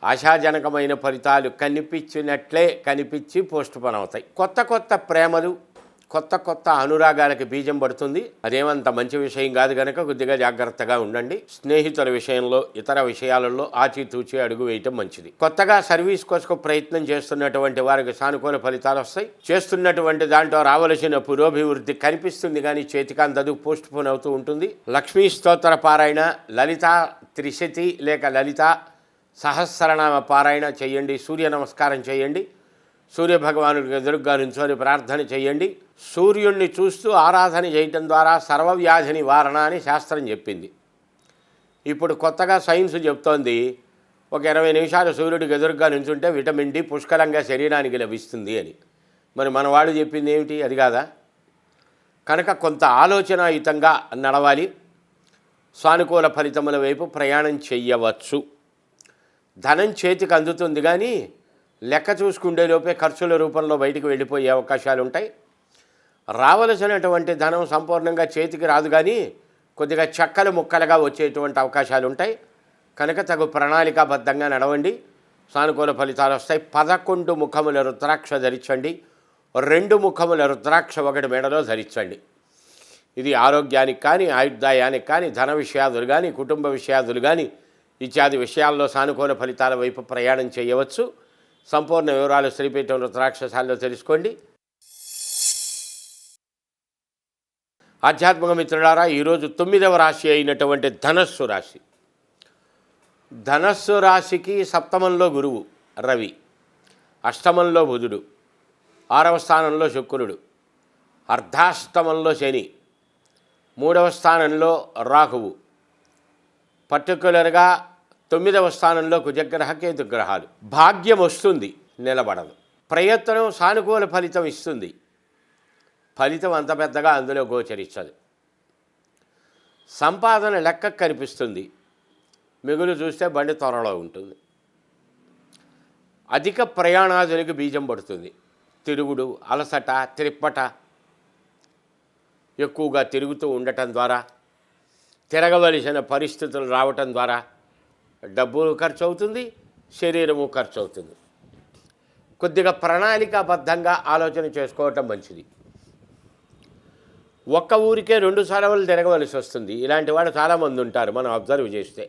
ఆశాజనకమైన ఫలితాలు కనిపించినట్లే కనిపించి పోస్ట్ పోన్ అవుతాయి. కొత్త ప్రేమలు, కొత్త అనురాగాలకి బీజం పడుతుంది. అదేమంత మంచి విషయం కాదు కనుక కొద్దిగా జాగ్రత్తగా ఉండండి. స్నేహితుల విషయంలో, ఇతర విషయాలలో ఆచితూచి అడుగు వేయటం మంచిది. కొత్తగా సర్వీస్ కోసం ప్రయత్నం చేస్తున్నటువంటి వారికి సానుకూల ఫలితాలు వస్తాయి. చేస్తున్నటువంటి దాంట్లో రావలసిన పురోభివృద్ధి కనిపిస్తుంది కానీ చేతికి అందదు, పోస్ట్ పోన్ అవుతూ ఉంటుంది. లక్ష్మీ స్తోత్ర పారాయణ, లలిత త్రిశతి లేక లలిత సహస్రనామ పారాయణ చేయండి. సూర్య నమస్కారం చేయండి. సూర్యభగవానుడికి ఎదురుగా నుంచొని ప్రార్థన చేయండి. సూర్యుణ్ణి చూస్తూ ఆరాధన చేయటం ద్వారా సర్వవ్యాధి నివారణ అని శాస్త్రం చెప్పింది. ఇప్పుడు కొత్తగా సైన్స్ చెప్తోంది ఒక 20 నిమిషాలు సూర్యుడికి ఎదురుగా నుంచుంటే విటమిన్ డి పుష్కలంగా శరీరానికి లభిస్తుంది అని. మరి మన వాళ్ళు చెప్పింది ఏమిటి? అది కాదా? కనుక కొంత ఆలోచనాయుతంగా నడవాలి. సానుకూల ఫలితముల వైపు ప్రయాణం చెయ్యవచ్చు. ధనం చేతికి అందుతుంది కానీ లెక్క చూసుకుండే లోపే ఖర్చుల రూపంలో బయటికి వెళ్ళిపోయే అవకాశాలు ఉంటాయి. రావలసినటువంటి ధనం సంపూర్ణంగా చేతికి రాదు కానీ కొద్దిగా చెక్కలు ముక్కలుగా వచ్చేటువంటి అవకాశాలు ఉంటాయి. కనుక తగు ప్రణాళికాబద్ధంగా నడవండి. సానుకూల ఫలితాలు వస్తాయి. 11 ముఖముల రుద్రాక్ష ధరించండి. 2 ముఖముల రుద్రాక్ష ఒకటి మెడలో ధరించండి. ఇది ఆరోగ్యానికి కానీ, ఆయుర్దాయానికి కానీ, ధన విషయాదులు కానీ, కుటుంబ విషయాదులు కానీ ఇత్యాది విషయాల్లో సానుకూల ఫలితాల వైపు ప్రయాణం చేయవచ్చు. సంపూర్ణ వివరాలు శ్రీపీఠం రుద్రాక్షశాలలో తెలుసుకోండి. ఆధ్యాత్మిక మిత్రులారా, ఈరోజు 9వ రాశి అయినటువంటి ధనస్సు రాశి. ధనస్సు రాశికి సప్తమంలో గురువు రవి, అష్టమంలో బుధుడు, 6వ స్థానంలో శుక్రుడు, అర్ధాష్టమంలో శని, 3వ స్థానంలో రాహువు, పర్టిక్యులర్గా 9వ స్థానంలో కుజగ్రహ కేతుగ్రహాలు. భాగ్యం వస్తుంది, నిలబడదు. ప్రయత్నం సానుకూల ఫలితం ఇస్తుంది. ఫలితం అంత పెద్దగా అందులో గోచరించదు. సంపాదన లెక్క కనిపిస్తుంది, మిగులు చూస్తే బండి త్వరలో ఉంటుంది. అధిక ప్రయాణాదులకు బీజం పడుతుంది. తిరుగుడు, అలసట, త్రిప్పట ఎక్కువగా తిరుగుతూ ఉండటం ద్వారా, తిరగవలసిన పరిస్థితులు రావటం ద్వారా డబ్బు ఖర్చు అవుతుంది, శరీరము ఖర్చు అవుతుంది. కొద్దిగా ప్రణాళికాబద్ధంగా ఆలోచన చేసుకోవటం మంచిది. ఒక్క ఊరికే 2 సార్లు తిరగవలసి వస్తుంది. ఇలాంటి వాళ్ళు చాలామంది ఉంటారు మనం అబ్జర్వ్ చేస్తే.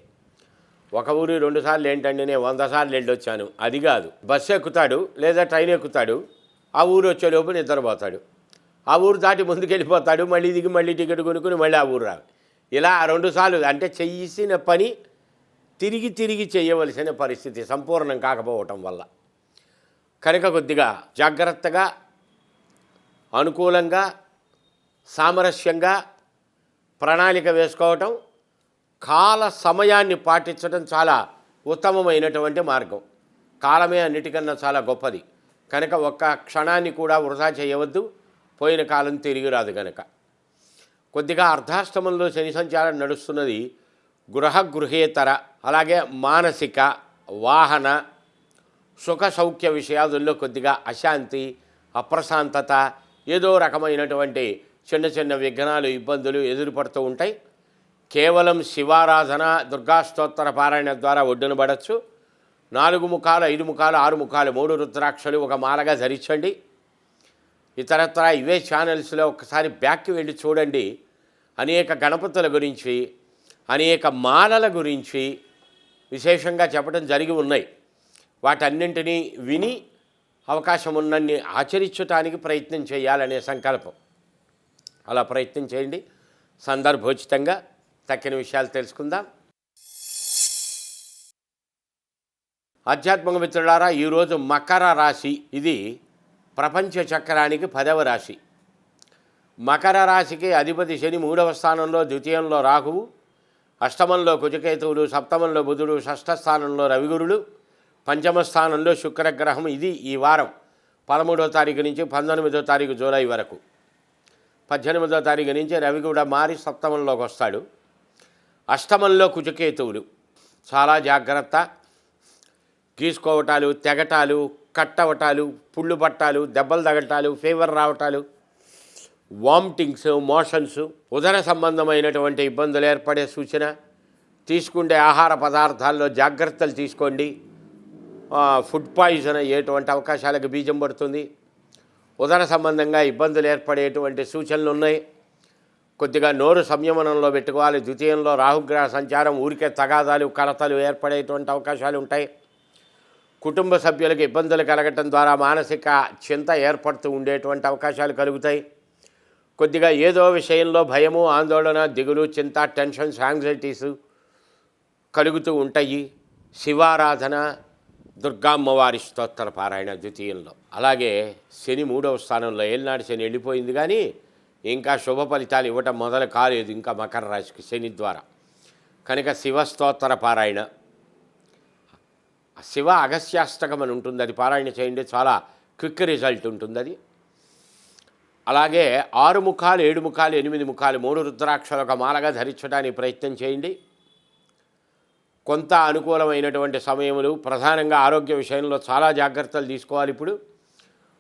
ఒక ఊరి 2 సార్లు ఏంటండి, నేను 100 సార్లు వెళ్ళొచ్చాను. అది కాదు, బస్సు ఎక్కుతాడు లేదా ట్రైన్ ఎక్కుతాడు, ఆ ఊరు వచ్చేలోపు నిద్రపోతాడు. ఆ ఊరు దాటి ముందుకు వెళ్ళిపోతాడు, మళ్ళీ దిగి మళ్ళీ టికెట్ కొనుక్కుని మళ్ళీ ఆ ఊరు రాదు. ఇలా 2 సార్లు అంటే చేసిన పని తిరిగి చేయవలసిన పరిస్థితి సంపూర్ణం కాకపోవటం వల్ల. కనుక కొద్దిగా జాగ్రత్తగా, అనుకూలంగా, సామరస్యంగా ప్రణాళిక వేసుకోవటం, కాల సమయాన్ని పాటించడం చాలా ఉత్తమమైనటువంటి మార్గం. కాలమే అన్నిటికన్నా చాలా గొప్పది. కనుక ఒక్క క్షణాన్ని కూడా వృధా చేయవద్దు. పోయిన కాలం తిరిగి రాదు కనుక. కొద్దిగా అర్ధాష్టమంలో శని సంచారం నడుస్తున్నది. గృహేతర, అలాగే మానసిక, వాహన, సుఖ సౌఖ్య విషయాదుల్లో కొద్దిగా అశాంతి, అప్రశాంతత, ఏదో రకమైనటువంటి చిన్న విఘ్నాలు, ఇబ్బందులు ఎదురుపడుతూ ఉంటాయి. కేవలం శివారాధన, దుర్గాస్తోత్ర పారాయణ ద్వారా ఒడ్డున పడవచ్చు. 4 ముఖాలు, 5 ముఖాలు, 6 ముఖాలు, 3 రుద్రాక్షలు ఒక మాలగా ధరించండి. ఇతరత్ర ఇవే ఛానల్స్లో ఒకసారి బ్యాక్కి వెళ్ళి చూడండి. అనేక గణపతుల గురించి, అనేక మాలల గురించి విశేషంగా చెప్పడం జరిగి ఉన్నాయి. వాటన్నింటినీ విని అవకాశం ఉన్నన్ని ఆచరించటానికి ప్రయత్నం చేయాలనే సంకల్పం. అలా ప్రయత్నం చేయండి. సందర్భోచితంగా తక్కిన విషయాలు తెలుసుకుందాం. ఆధ్యాత్మిక మిత్రులారా, ఈరోజు మకర రాశి. ఇది ప్రపంచ చక్రానికి 10వ రాశి. మకర రాశికి అధిపతి శని 3వ స్థానంలో, ద్వితీయంలో రాహువు, అష్టమంలో కుజకేతువులు, సప్తమంలో బుధుడు, షష్ఠ స్థానంలో రవిగురుడు, పంచమ స్థానంలో శుక్రగ్రహం. ఇది ఈ వారం 13వ తారీఖు నుంచి 19వ తారీఖు జూలై వరకు. 18వ తారీఖు నుంచి రవి కూడా మారి సప్తమంలోకి వస్తాడు. అష్టమంలో కుజకేతువులు. చాలా జాగ్రత్త. గీసుకోవటాలు, తెగటాలు, కట్టవటాలు, పుళ్ళు పట్టాలు, దెబ్బలు తగటాలు, ఫీవర్ రావటాలు, వామిటింగ్స్, మోషన్స్, ఉదర సంబంధమైనటువంటి ఇబ్బందులు ఏర్పడే సూచన. తీసుకుంటే ఆహార పదార్థాల్లో జాగ్రత్తలు తీసుకోండి. ఫుడ్ పాయిజన్ అయ్యేటువంటి అవకాశాలకు బీజం పడుతుంది. ఉదర సంబంధంగా ఇబ్బందులు ఏర్పడేటువంటి సూచనలు ఉన్నాయి. కొద్దిగా నోరు సంయమనంలో పెట్టుకోవాలి. ద్వితీయంలో రాహుగ్రహ సంచారం, ఊరికే తగాదాలు, కలతలు ఏర్పడేటువంటి అవకాశాలు ఉంటాయి. కుటుంబ సభ్యులకు ఇబ్బందులు కలగటం ద్వారా మానసిక చింత ఏర్పడుతూ ఉండేటువంటి అవకాశాలు కలుగుతాయి. కొద్దిగా ఏదో విషయంలో భయము, ఆందోళన, దిగులు, చింత, టెన్షన్స్, యాంగ్జైటీస్ కలుగుతూ ఉంటాయి. శివారాధన, దుర్గామ్మవారి స్తోత్ర పారాయణ ద్వితీయంలో. అలాగే శని 3వ స్థానంలో. ఏలినాడు శని వెళ్ళిపోయింది, కానీ ఇంకా శుభ ఫలితాలు ఇవ్వటం మొదలు కాలేదు ఇంకా మకర రాశికి శని ద్వారా. కనుక శివస్తోత్ర పారాయణ, శివ అగస్యాష్టకం అని ఉంటుంది, అది పారాయణ చేయండి. చాలా క్విక్ రిజల్ట్ ఉంటుంది అది. అలాగే 6 ముఖాలు, 7 ముఖాలు, 8 ముఖాలు, 3 రుద్రాక్షలు ఒక మాలగా ధరించడానికి ప్రయత్నం చేయండి. కొంత అనుకూలమైనటువంటి సమయములు. ప్రధానంగా ఆరోగ్య విషయంలో చాలా జాగ్రత్తలు తీసుకోవాలి. ఇప్పుడు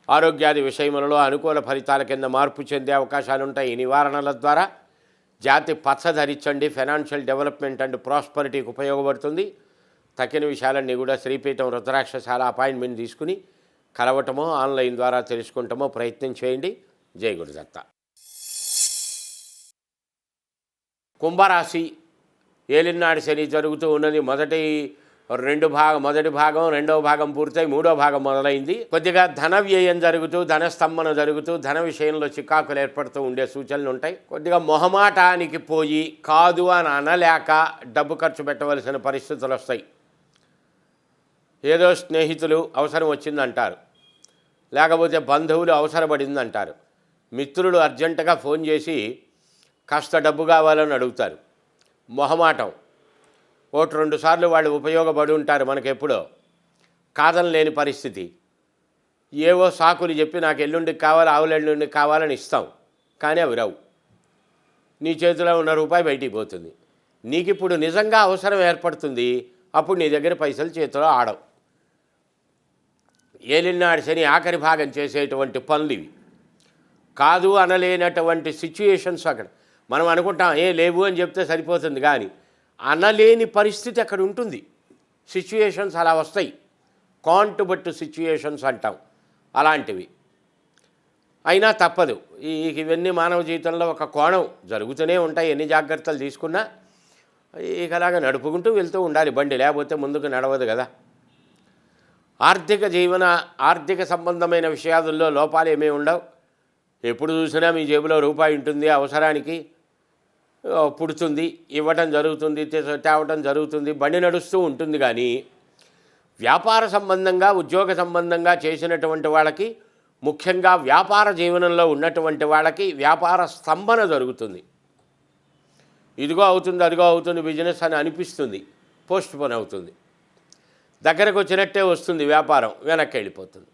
ఆరోగ్యాది విషయములలో అనుకూల ఫలితాల కింద మార్పు చెందే అవకాశాలు ఉంటాయి. ఈ నివారణల ద్వారా జాతి పచ్చ ధరించండి. ఫైనాన్షియల్ డెవలప్మెంట్ అండ్ ప్రాస్పరిటీకి ఉపయోగపడుతుంది. తక్కిన విషయాలన్నీ కూడా శ్రీపీఠం రుద్రాక్షశాల అపాయింట్మెంట్ తీసుకుని కలవటమో ఆన్లైన్ ద్వారా తెలుసుకుంటామో ప్రయత్నం చేయండి. జై గురుదత్త. కుంభరాశి. ఏలినాడు శని జరుగుతూ ఉన్నది. మొదటి భాగం, రెండవ భాగం పూర్తయి 3వ భాగం మొదలైంది. కొద్దిగా ధన వ్యయం జరుగుతూ, ధనస్తంభన జరుగుతూ, ధన విషయంలో చికాకులు ఏర్పడుతూ ఉండే సూచనలు ఉంటాయి. కొద్దిగా మొహమాటానికి పోయి కాదు అని అనలేక డబ్బు ఖర్చు పెట్టవలసిన పరిస్థితులు వస్తాయి. ఏదో స్నేహితులు అవసరం వచ్చిందంటారు, లేకపోతే బంధువులు అవసరపడిందంటారు, మిత్రులు అర్జెంటుగా ఫోన్ చేసి కాస్త డబ్బు కావాలని అడుగుతారు. మొహమాటం. 1-2 సార్లు వాళ్ళు ఉపయోగపడి ఉంటారు మనకెప్పుడో, కాదని లేని పరిస్థితి. ఏవో సాకులు చెప్పి నాకు ఎల్లుండికి కావాలి, ఆవులెల్లుండికి కావాలని ఇస్తాం, కానీ అవి రావు. నీ చేతిలో ఉన్న రూపాయి బయటికి పోతుంది. నీకు ఇప్పుడు నిజంగా అవసరం ఏర్పడుతుంది, అప్పుడు నీ దగ్గర పైసలు చేతిలో ఆడవు. ఏలినాడు శని ఆఖరి భాగం చేసేటువంటి పనులు ఇవి. కాదు అనలేనటువంటి సిచ్యుయేషన్స్ అక్కడ. మనం అనుకుంటాం లేవు అని చెప్తే సరిపోతుంది, కానీ అనలేని పరిస్థితి అక్కడ ఉంటుంది. సిచ్యుయేషన్స్ అలా వస్తాయి. కాంట్ బట్టు సిచ్యుయేషన్స్ అంటాం, అలాంటివి. అయినా తప్పదు. ఇవన్నీ మానవ జీవితంలో ఒక కోణం జరుగుతూనే ఉంటాయి. ఎన్ని జాగ్రత్తలు తీసుకున్నా ఇకలాగా నడుపుకుంటూ వెళ్తూ ఉండాలి బండి, లేకపోతే ముందుకు నడవదు కదా. ఆర్థిక సంబంధమైన విషయాల్లో లోపాలు ఏమీ ఉండవు. ఎప్పుడు చూసినా మీ జేబులో రూపాయి ఉంటుంది, అవసరానికి పుడుతుంది, ఇవ్వటం జరుగుతుంది, తేవటం జరుగుతుంది, బండి నడుస్తూ ఉంటుంది. కానీ వ్యాపార సంబంధంగా, ఉద్యోగ సంబంధంగా చేసినటువంటి వాళ్ళకి, ముఖ్యంగా వ్యాపార జీవనంలో ఉన్నటువంటి వాళ్ళకి వ్యాపార స్తంభన జరుగుతుంది. ఇదిగో అవుతుంది, అదిగో అవుతుంది బిజినెస్ అని అనిపిస్తుంది, పోస్ట్ పోన్ అవుతుంది. దగ్గరకు వచ్చినట్టే వస్తుంది, వ్యాపారం వెనక్కి వెళ్ళిపోతుంది.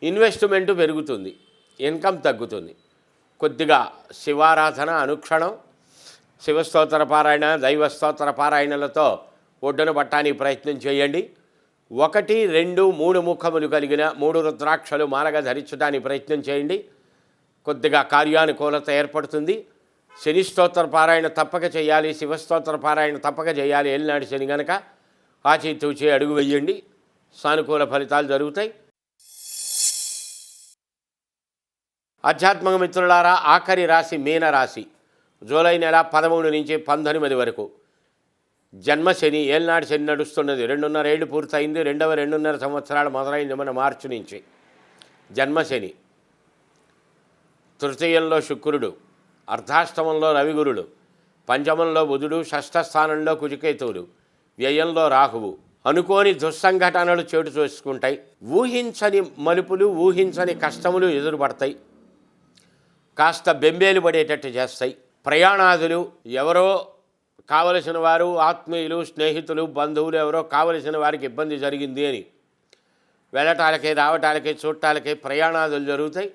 ఇన్వెస్ట్మెంటు పెరుగుతుంది, ఇన్కమ్ తగ్గుతుంది. కొద్దిగా శివారాధన అనుక్షణం, శివస్తోత్ర పారాయణ, దైవస్తోత్ర పారాయణలతో ఒడ్డున పట్టానికి ప్రయత్నం చేయండి. 1, 2, 3 ముఖములు కలిగిన 3 రుద్రాక్షలు మాలగా ధరించడానికి ప్రయత్నం చేయండి. కొద్దిగా కార్యానుకూలత ఏర్పడుతుంది. శని స్తోత్ర పారాయణ తప్పక చేయాలి, శివస్తోత్ర పారాయణ తప్పక చేయాలి. ఏలినాడు శని గనక ఆచితూచి అడుగు వెయ్యండి, సానుకూల ఫలితాలు జరుగుతాయి. ఆధ్యాత్మిక మిత్రులారా, ఆఖరి రాశి మీనరాశి. జూలై నెల 13 నుంచి 19 వరకు. జన్మశని ఏళ్ళనాడు శని నడుస్తున్నది, 2.5 ఏళ్ళు పూర్తయింది, రెండవ 2.5 సంవత్సరాలు మొదలైంది మన మార్చి నుంచి. జన్మశని, తృతీయంలో శుక్రుడు, అర్ధాష్టమంలో రవిగురుడు, పంచమంలో బుధుడు, షష్ఠ స్థానంలో కుజకేతువులు, వ్యయంలో రాహువు. అనుకోని దుస్సంఘటనలు చోటు చేసుకుంటాయి. ఊహించని మలుపులు, ఊహించని కష్టములు ఎదురుపడతాయి. కాస్త బెంబేలు పడేటట్టు చేస్తాయి. ప్రయాణాదులు, ఎవరో కావలసిన వారు, ఆత్మీయులు, స్నేహితులు, బంధువులు ఎవరో కావలసిన వారికి ఇబ్బంది జరిగింది అని వెళ్ళటాలకి, రావటాలకి, చూడటాలకి ప్రయాణాదులు జరుగుతాయి.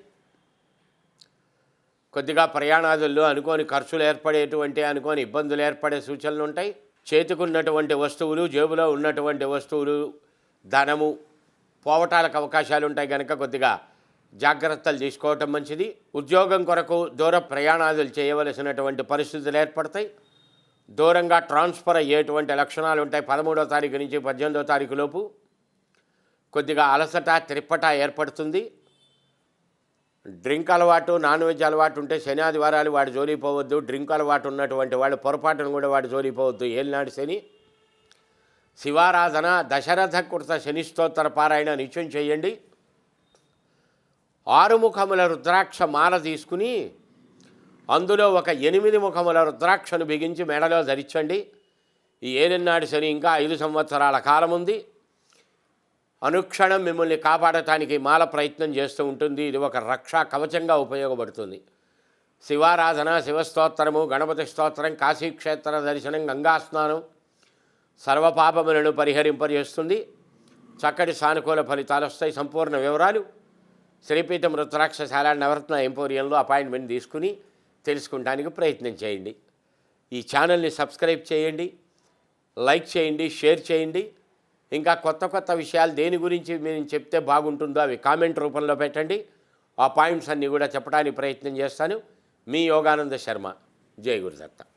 కొద్దిగా ప్రయాణాదుల్లో అనుకోని ఖర్చులు ఏర్పడేటువంటి, అనుకోని ఇబ్బందులు ఏర్పడే సూచనలు ఉంటాయి. చేతికున్నటువంటి వస్తువులు, జేబులో ఉన్నటువంటి వస్తువులు, ధనము పోవటాలకు అవకాశాలు ఉంటాయి. కనుక కొద్దిగా జాగ్రత్తలు తీసుకోవటం మంచిది. ఉద్యోగం కొరకు దూర ప్రయాణాదులు చేయవలసినటువంటి పరిస్థితులు ఏర్పడతాయి. దూరంగా ట్రాన్స్ఫర్ అయ్యేటువంటి లక్షణాలు ఉంటాయి. 13వ తారీఖు నుంచి 18వ తారీఖు లోపు కొద్దిగా అలసట, త్రిప్పట ఏర్పడుతుంది. డ్రింక్ అలవాటు, నాన్ వెజ్ అలవాటు ఉంటే శని ఆదివారాలు వాడు జోలిపోవద్దు. డ్రింక్ అలవాటు ఉన్నటువంటి వాళ్ళు పొరపాటును కూడా వాడు జోలిపోవద్దు. ఏలినాడు శని. శివారాధన, దశరథ కృత శని స్తోత్ర పారాయణ నిత్యం చేయండి. 6 ముఖముల రుద్రాక్ష మాల తీసుకుని అందులో ఒక 8 ముఖముల రుద్రాక్షను బిగించి మెడలో ధరించండి. ఈ ఏలినాడు శని ఇంకా 5 సంవత్సరాల కాలం ఉంది. అనుక్షణం మిమ్మల్ని కాపాడటానికి మాల ప్రయత్నం చేస్తూ ఉంటుంది. ఇది ఒక రక్షా కవచంగా ఉపయోగపడుతుంది. శివారాధన, శివస్తోత్రము, గణపతి స్తోత్రం, కాశీక్షేత్ర దర్శనం, గంగాస్నానం సర్వపాపములను పరిహరింపజేస్తుంది. చక్కటి సానుకూల ఫలితాలు వస్తాయి. సంపూర్ణ వివరాలు శ్రీపీఠం రుద్రాక్షశాల నవరత్న ఎంపోరియంలో అపాయింట్మెంట్ తీసుకుని తెలుసుకోవడానికి ప్రయత్నం చేయండి. ఈ ఛానల్ని సబ్స్క్రైబ్ చేయండి, లైక్ చేయండి, షేర్ చేయండి. ఇంకా కొత్త కొత్త విషయాలు దేని గురించి మీరు చెప్తే బాగుంటుందో అవి కామెంట్ రూపంలో పెట్టండి. ఆ పాయింట్స్ అన్నీ కూడా చెప్పడానికి ప్రయత్నం చేస్తాను. మీ యోగానంద శర్మ. జై గురుదత్త.